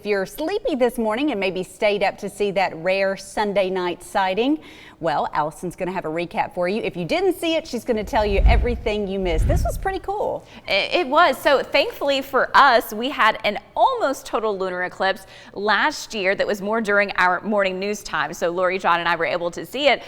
If you're sleepy this morning and maybe stayed up to see that rare Sunday night sighting, well, Allison's going to have a recap for you. If you didn't see it, she's going to tell you everything you missed. This was pretty cool. It was. So thankfully for us, we had an almost total lunar eclipse last year that was more during our morning news time. So Lori, John, and I were able to see it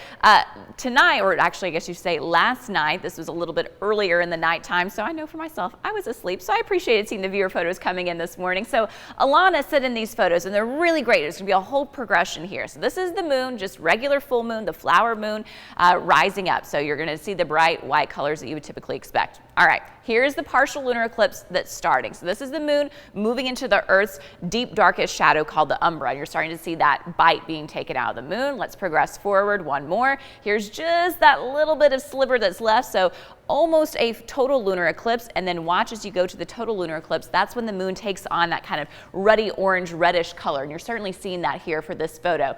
tonight, or actually I guess you say last night. This was a little bit earlier in the nighttime. So I know for myself, I was asleep. So I appreciated seeing the viewer photos coming in this morning. So Alana sent in these photos and they're really great. There's going to be a whole progression here. So this is the moon, just regular full moon, the flower moon rising up. So you're going to see the bright white colors that you would typically expect. All right, here's the partial lunar eclipse that's starting. So this is the moon moving into the Earth's deep darkest shadow called the umbra. You're starting to see that bite being taken out of the moon. Let's progress forward one more. Here's just that little bit of sliver that's left. So almost a total lunar eclipse, and then watch as you go to the total lunar eclipse. That's when the moon takes on that kind of ruddy orange reddish color, and you're certainly seeing that here for this photo.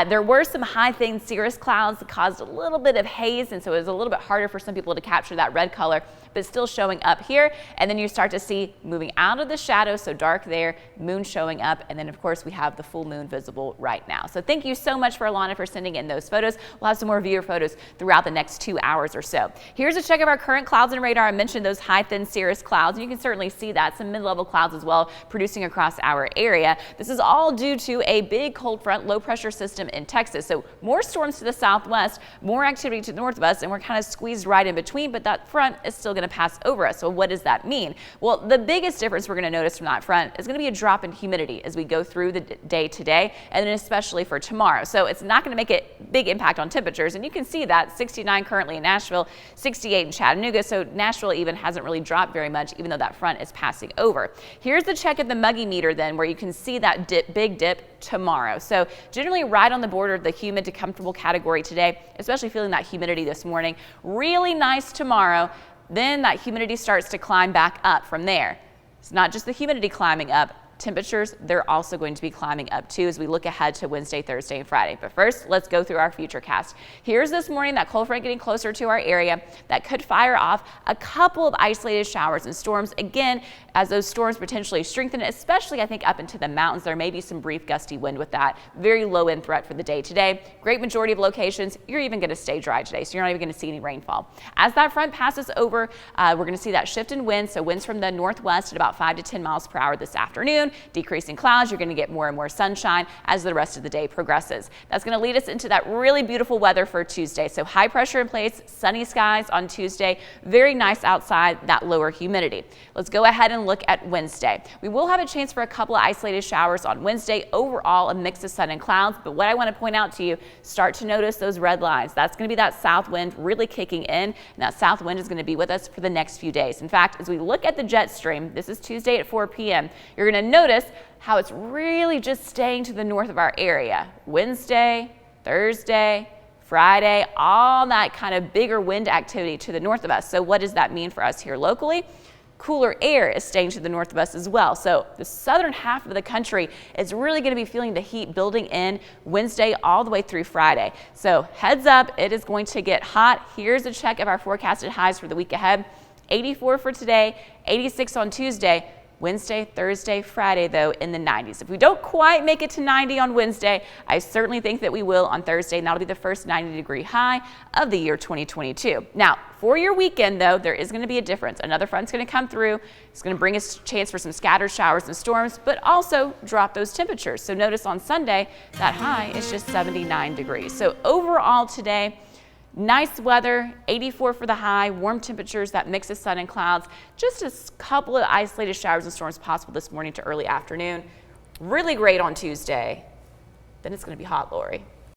There were some high thin cirrus clouds that caused a little bit of haze, and so it was a little bit harder for some people to capture that red color, but still showing up here. And then you start to see moving out of the shadow, so dark there, moon showing up, and then of course we have the full moon visible right now. So thank you so much for Alana for sending in those photos. We'll have some more viewer photos throughout the next 2 hours or so. Here's a check of our current clouds and radar. I mentioned those high thin cirrus clouds, and you can certainly see that, some mid-level clouds as well producing across our area. This is all due to a big cold front low pressure system in Texas. So more storms to the southwest, more activity to the north of us, and we're kind of squeezed right in between, but that front is still going to pass over us. So what does that mean? Well, the biggest difference we're going to notice from that front is going to be a drop in humidity as we go through the day today, and then especially for tomorrow. So it's not going to make a big impact on temperatures, and you can see that 69 currently in Nashville, 68 in Chattanooga. So Nashville even hasn't really dropped very much, even though that front is passing over. Here's the check of the MUGGY meter then, where you can see that big dip tomorrow. So generally right on the border of the humid to comfortable category today, especially feeling that humidity this morning. Really nice tomorrow. Then that humidity starts to climb back up from there. It's not just the humidity climbing up. Temperatures, they're also going to be climbing up too as we look ahead to Wednesday, Thursday, and Friday. But first, let's go through our FutureCast. Here's this morning that cold front getting closer to our area that could fire off a couple of isolated showers and storms. Again, as those storms potentially strengthen, especially I think up into the mountains, there may be some brief gusty wind with that. Very low end threat for the day today. Great majority of locations, you're even going to stay dry today, so you're not even going to see any rainfall. As that front passes over, we're going to see that shift in wind. So winds from the northwest at about 5 to 10 miles per hour this afternoon. Decreasing clouds, you're going to get more and more sunshine as the rest of the day progresses. That's going to lead us into that really beautiful weather for Tuesday. So high pressure in place, sunny skies on Tuesday, very nice outside, that lower humidity. Let's go ahead and look at Wednesday. We will have a chance for a couple of isolated showers on Wednesday. Overall, a mix of sun and clouds, but what I want to point out to you, start to notice those red lines. That's going to be that south wind really kicking in, and that south wind is going to be with us for the next few days. In fact, as we look at the jet stream, this is Tuesday at 4 p.m., you're going to notice how it's really just staying to the north of our area. Wednesday, Thursday, Friday, all that kind of bigger wind activity to the north of us. So what does that mean for us here locally? Cooler air is staying to the north of us as well. So the southern half of the country is really going to be feeling the heat building in Wednesday all the way through Friday. So heads up, it is going to get hot. Here's a check of our forecasted highs for the week ahead. 84 for today, 86 on Tuesday. Wednesday, Thursday, Friday, though, in the 90s. If we don't quite make it to 90 on Wednesday, I certainly think that we will on Thursday, and that'll be the first 90-degree high of the year 2022. Now, for your weekend, though, there is going to be a difference. Another front's going to come through. It's going to bring us a chance for some scattered showers and storms, but also drop those temperatures. So notice on Sunday, that high is just 79 degrees. So overall today, nice weather, 84 for the high, warm temperatures, that mix of sun and clouds. Just a couple of isolated showers and storms possible this morning to early afternoon. Really great on Tuesday. Then it's going to be hot, Lori.